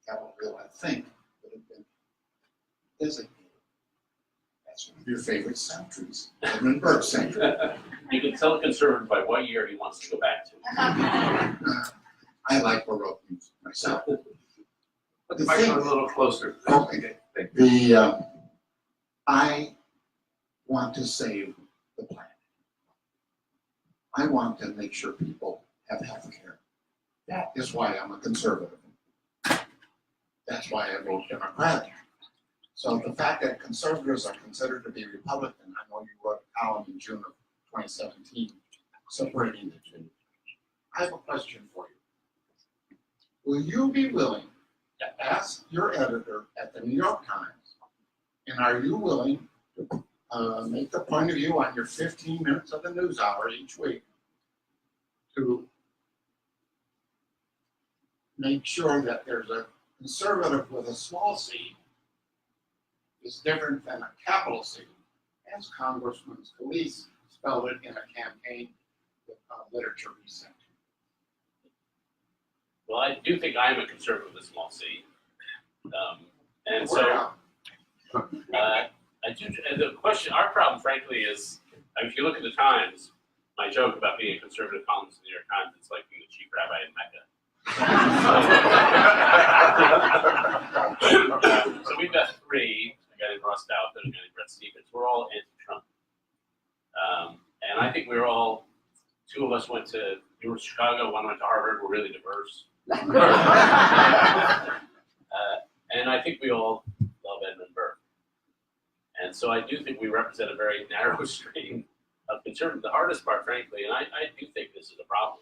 Capitol Hill, I think, would have been designated as one of your favorite cemeteries, Edmund Burke Cemetery. You can tell a conservative by what year he wants to go back to. I like Baroque music myself. Put the microphone a little closer. Okay. Thank you. I want to save the planet. I want to make sure people have health care. That is why I'm a conservative. That's why I vote Democratic. So the fact that conservatives are considered to be Republican, I know you wrote a column in June of 2017 separating the two. I have a question for you. Will you be willing to ask your editor at the New York Times, and are you willing to make the point of view on your 15 minutes of the news hour each week to make sure that there's a conservative with a small c is different than a capital C, as Congressman Scalise spelled it in a campaign literature he sent. Well, I do think I am a conservative with a small c. And so I do, and the question, our problem, frankly, is if you look at the Times, my joke about being a conservative columnist in the New York Times, it's like being the chief rabbi in Mecca. So we've got three, a guy named Ross Douthat, a guy named Brett Stevens. We're all anti-Trump. And I think we're all, two of us went to Chicago, one went to Harvard, we're really diverse. And I think we all love Edmund Burke. And so I do think we represent a very narrow stream of conservatives. The hardest part, frankly, and I do think this is a problem,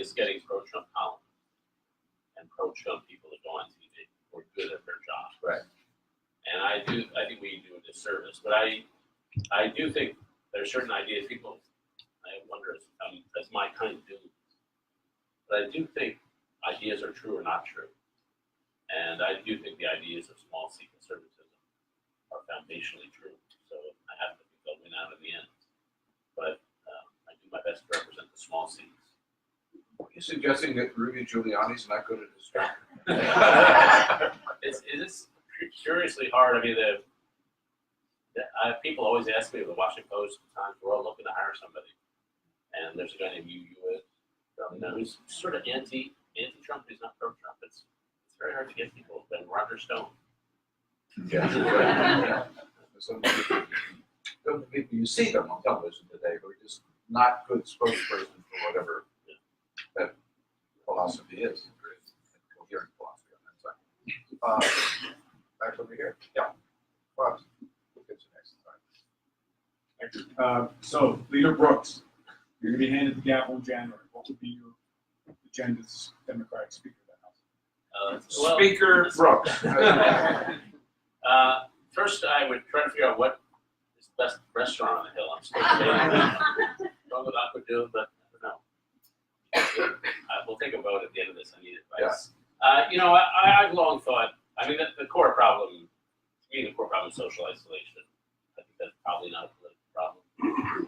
is getting pro-Trump columns and pro-Trump people that go on TV who are good at their job. Right. And I think we do a disservice. But I do think there are certain ideas people, I wonder, as my kind do. But I do think ideas are true or not true. And I do think the ideas of small c conservatism are foundationally true. So I have to think they'll win out in the end. But I do my best to represent the small c's. Are you suggesting that Rudy Giuliani's not good at his job? It's curiously hard. I mean, people always ask me, the Washington Post, Times, we're all looking to hire somebody. And there's a guy named Yu who's sort of anti-Trump, he's not pro-Trump. It's very hard to get people. Then Roger Stone. Yeah. Some people, you see them on television today who are just not good spokesperson for whatever that philosophy is. Coherent philosophy on that side. Back over here. Yeah. Well, we'll get you next time. Thank you. So, Leader Brooks, you're going to be handed the gavel in January. What would be your agenda as Democratic Speaker of the House? Speaker Brooks. First, I would try to figure out what is best restaurant on the hill. I'm still staying. Going with Aquadune, but I don't know. We'll take a vote at the end of this. I need advice. I've long thought, the core problem, to me, the core problem is social isolation. I think that's probably not a political problem.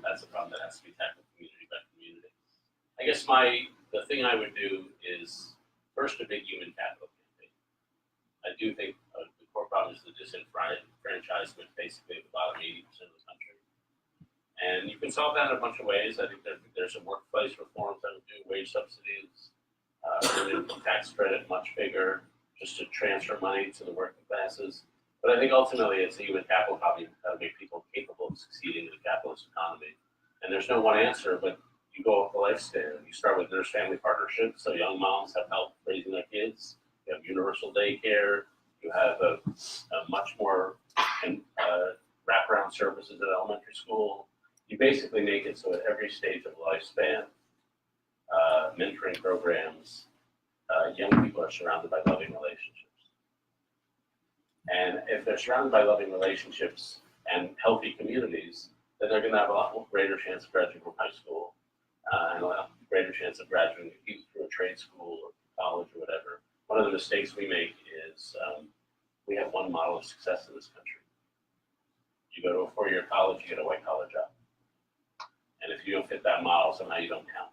That's a problem that has to be tackled community by community. I guess the thing I would do is first a big human capital campaign. I do think the core problem is the disenfranchisement basically of the bottom 80% of the country. And you can solve that in a bunch of ways. I think there's some workplace reforms that would do wage subsidies, an income tax credit much bigger, just to transfer money to the working classes. But I think ultimately it's a human capital problem. You've got to make people capable of succeeding in the capitalist economy. And there's no one answer, but you go up the lifespan. You start with nurse-family partnerships, so young moms have help raising their kids. You have universal daycare. You have a much more wraparound services at elementary school. You basically make it so at every stage of lifespan, mentoring programs, young people are surrounded by loving relationships. And if they're surrounded by loving relationships and healthy communities, then they're going to have a lot more greater chance of graduating from high school and a lot greater chance of graduating either through a trade school or college or whatever. One of the mistakes we make is we have one model of success in this country. You go to a 4-year college, you get a white-collar job. And if you don't fit that model, somehow you don't count.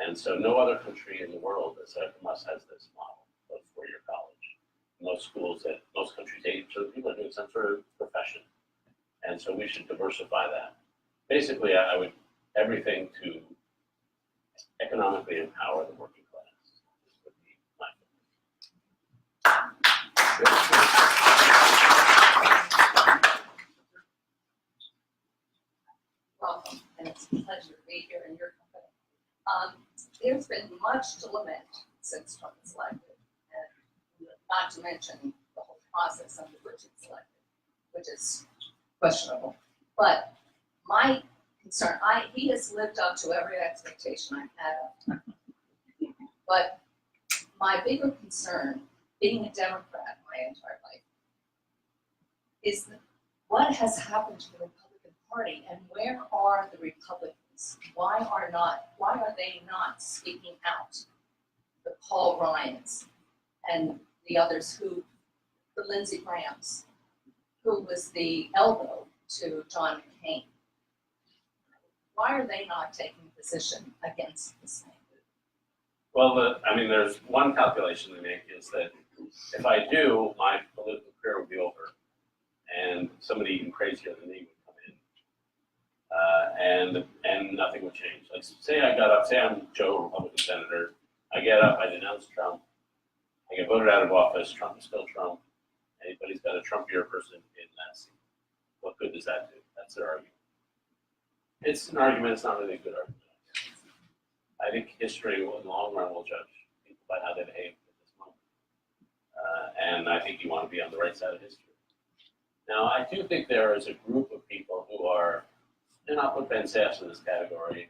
And so no other country in the world, aside from us, has this model of 4-year college. Most countries, 80% of people are doing some sort of profession. And so we should diversify that. Basically, I would everything to economically empower the working class. This would be my Welcome, and it's a pleasure to be here in your company. There's been much to lament since Trump was elected, and not to mention the whole process under which it's elected, which is questionable. But my concern, he has lived up to every expectation I've had of him. But my bigger concern, being a Democrat my entire life, is what has happened to the Republican Party, and where are the Republicans? Why are they not speaking out? The Paul Ryans and the others the Lindsey Grahams, who was the elbow to John McCain. Why are they not taking a position against this thing? Well, there's one calculation they make is that if I do, my political career would be over, and somebody even crazier than me would come in, and nothing would change. Like, say I'm Joe, Republican senator. I get up, I denounce Trump. I get voted out of office. Trump is still Trump. Anybody's got a Trumpier person in that seat. What good does that do? That's their argument. It's an argument. It's not really a good argument. I think history, in the long run, will judge people by how they behave at this moment. And I think you want to be on the right side of history. Now, I do think there is a group of people who are, and I'll put Ben Sasse in this category,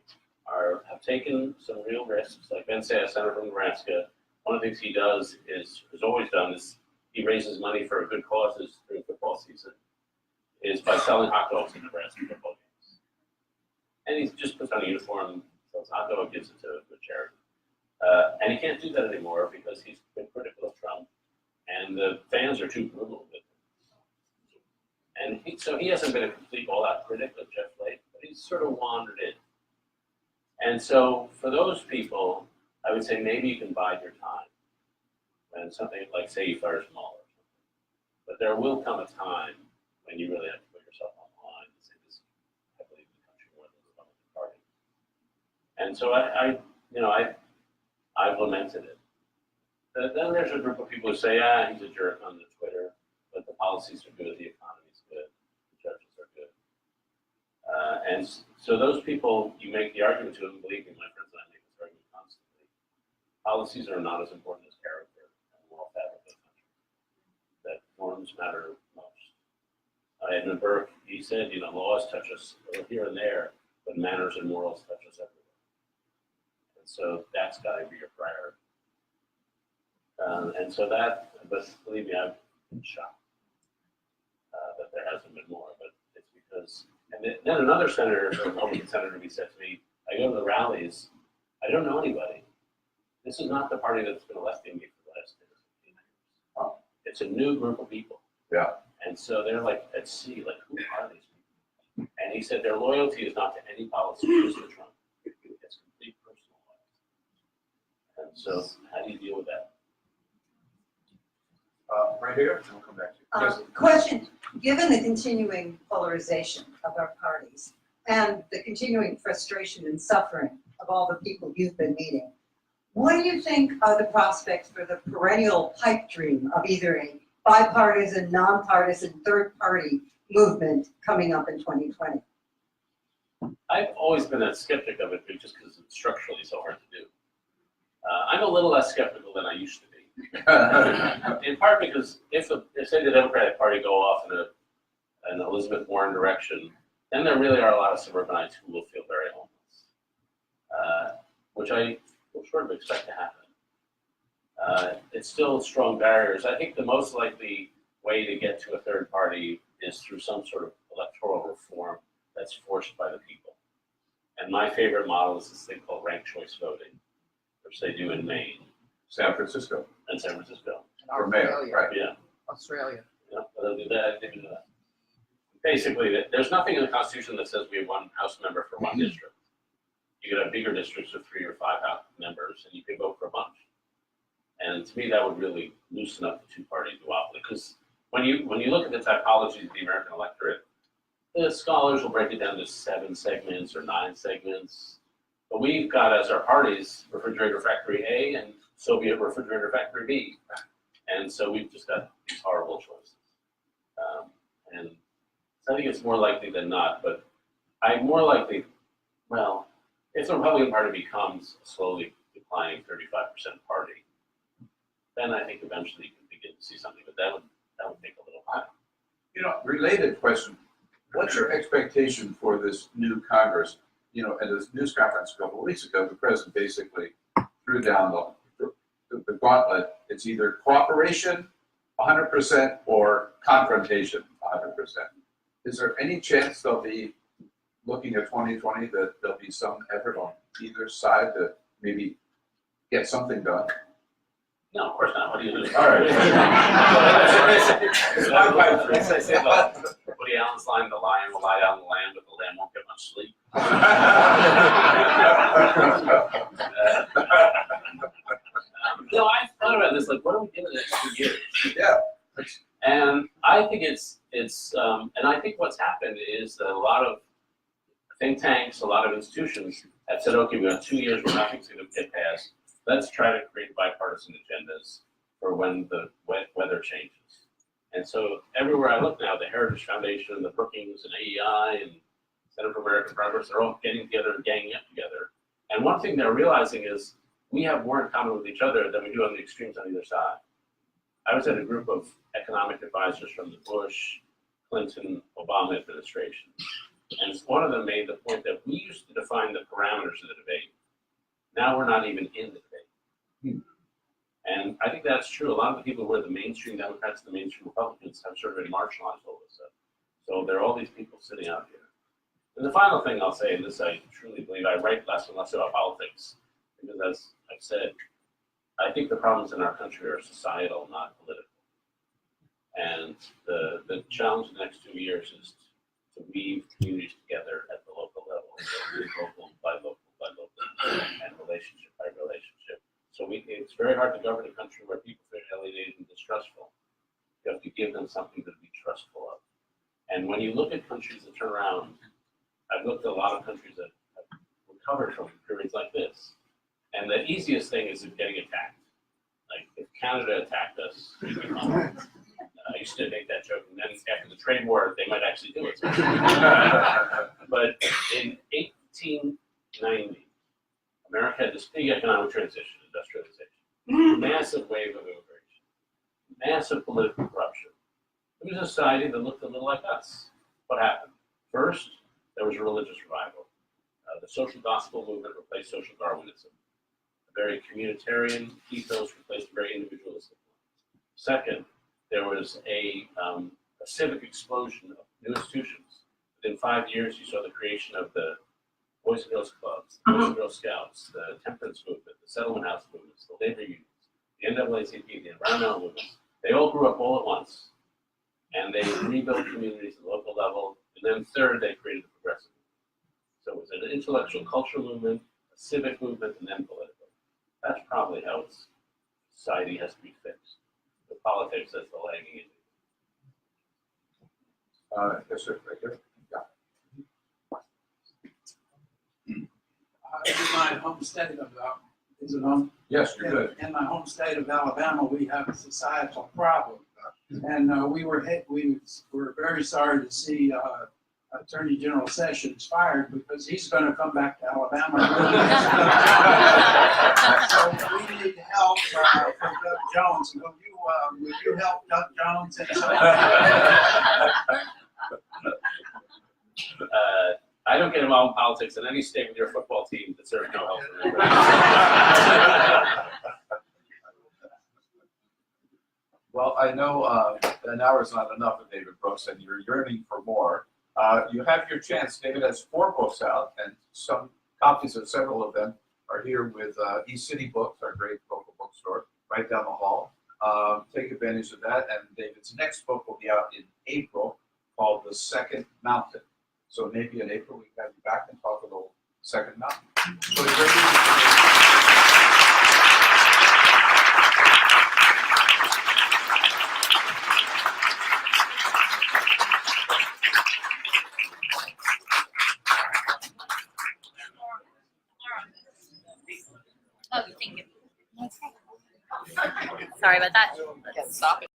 have taken some real risks. Like Ben Sasse, senator from Nebraska, one of the things he does has always done is he raises money for good causes during football season, is by selling hot dogs in Nebraska football games. And he just puts on a uniform, sells hot dog, gives it to a charity. And he can't do that anymore because he's been critical of Trump, and the fans are too brutal with him. And so he hasn't been a complete all-out critic of Jeff Flake, but he's sort of wandered in. And so for those people, I would say maybe you can bide your time. And something like, say, you fire Mueller or something. But there will come a time when you really have to put yourself on the line and say, this, I believe in the country more than the Republican Party. And so I've lamented it. Then there's a group of people who say, he's a jerk on the Twitter, but the policies are good, the economy's good, the judges are good. And so those people, you make the argument to them, believe me, my friends and I make this argument constantly. Policies are not as important as character and moral fabric of the country. That norms matter most. Edmund Burke, he said, laws touch us here and there, but manners and morals touch us everywhere. And so that's got to be your priority. But believe me, I've been shocked that there hasn't been more, but it's because because, and then another senator, a Republican senator, he said to me, I go to the rallies, I don't know anybody. This is not the party that's been electing me for the last 10 or 15 years. Oh. It's a new group of people. Yeah. And so they're like at sea, like, who are these people? And he said their loyalty is not to any politician, just to Trump. It's complete personal loyalty. And so how do you deal with that? Right here, and we'll come back to you. Yes. Question, given the continuing polarization of our parties and the continuing frustration and suffering of all the people you've been meeting, what do you think are the prospects for the perennial pipe dream of either a bipartisan, nonpartisan, third party movement coming up in 2020? I've always been a skeptic of it just because it's structurally so hard to do. I'm a little less skeptical than I used to be. In part because if say the Democratic Party go off in an Elizabeth Warren direction, then there really are a lot of suburbanites who will feel very homeless, which I will sort of expect to happen. It's still strong barriers. I think the most likely way to get to a third party is through some sort of electoral reform that's forced by the people. And my favorite model is this thing called ranked choice voting, which they do in Maine San Francisco, and San Francisco. or mayor, right? Yeah. Australia. Yeah, they'll do that. They do that. Basically, there's nothing in the Constitution that says we have one House member for one district. You could have bigger districts with 3 or 5 House members, and you could vote for a bunch. And to me, that would really loosen up the two-party duopoly. Because when you look at the typology of the American electorate, the scholars will break it down to 7 segments or 9 segments. But we've got as our parties refrigerator factory A and Soviet refrigerator factory B. And so we've just got these horrible choices. And so I think it's more likely than not, but I'm more likely, well, if the Republican Party becomes a slowly declining 35% party, then I think eventually you can begin to see something, but that would take a little time. You know, related question, what's your expectation for this new Congress? You know, at this news conference a couple of weeks ago, the president basically threw down the gauntlet. It's either cooperation 100% or confrontation 100%. Is there any chance they'll be looking at 2020 that there'll be some effort on either side to maybe get something done? No, of course not. What do you do? All right. It's my pipe dream. As I say, Woody Allen's line, the lion will lie down on the land, but the lamb won't get much sleep. No, I've thought about this, like, what are we doing in the next 2 years? Yeah. And I think and I think what's happened is that a lot of think tanks, a lot of institutions have said, okay, we've got 2 years where nothing's going to get passed. Let's try to create bipartisan agendas for when the weather changes. And so everywhere I look now, the Heritage Foundation, the Brookings and AEI and Center for American Progress, they're all getting together and ganging up together. And one thing they're realizing is we have more in common with each other than we do on the extremes on either side. I was at a group of economic advisors from the Bush, Clinton, Obama administration. And one of them made the point that we used to define the parameters of the debate. Now we're not even in the debate. And I think that's true. A lot of the people who are the mainstream Democrats, the mainstream Republicans have sort of been marginalized all of a sudden. So there are all these people sitting out here. And the final thing I'll say, and this I truly believe, I write less and less about politics, because as I've said, I think the problems in our country are societal, not political. And the challenge in the next 2 years is to weave communities together at the local level, local by local by local, and relationship by relationship. So it's very hard to govern a country where people feel alienated and distrustful. You have to give them something to be trustful of. And when you look at countries that turn around, I've looked at a lot of countries that have recovered from periods like this. And the easiest thing is getting attacked. Like if Canada attacked us, I used to make that joke, and then after the trade war, they might actually do it. But in 1890, America had this big economic transition, industrialization, massive wave of immigration, massive political corruption. It was a society that looked a little like us. What happened? First, there was a religious revival. The social gospel movement replaced social Darwinism. A very communitarian ethos replaced a very individualistic one. Second, there was a civic explosion of new institutions. Within 5 years, you saw the creation of the Boys and Girls Clubs, the Boys and Girl Scouts, the temperance movement, the settlement house movements, the labor unions, the NAACP, the environmental movements. They all grew up all at once. And they rebuilt communities at the local level. And then third, they created the progressive movement. So it was an intellectual cultural movement, a civic movement, and then political. That's probably how society has to be fixed. The politics as the lagging indicator. Yes, sir, right here. In my home state of, is it home? Yes, you're good. In my home state of Alabama, we have a societal problem. And we were very sorry to see Attorney General Sessions fired because he's going to come back to Alabama. So we need help from Doug Jones. Will you help Doug Jones? I don't get involved in politics in any state with your football team that serves no help from anybody. Well, I know an hour is not enough with David Brooks, and you're yearning for more. You have your chance. David has 4 books out, and some copies of several of them are here with East City Books, our great local bookstore, right down the hall. Take advantage of that, and David's next book will be out in April, called The Second Mountain. So maybe in April we can have you back and talk a little Second Mountain. So a great Oh, thank you. Sorry about that. Let's stop it.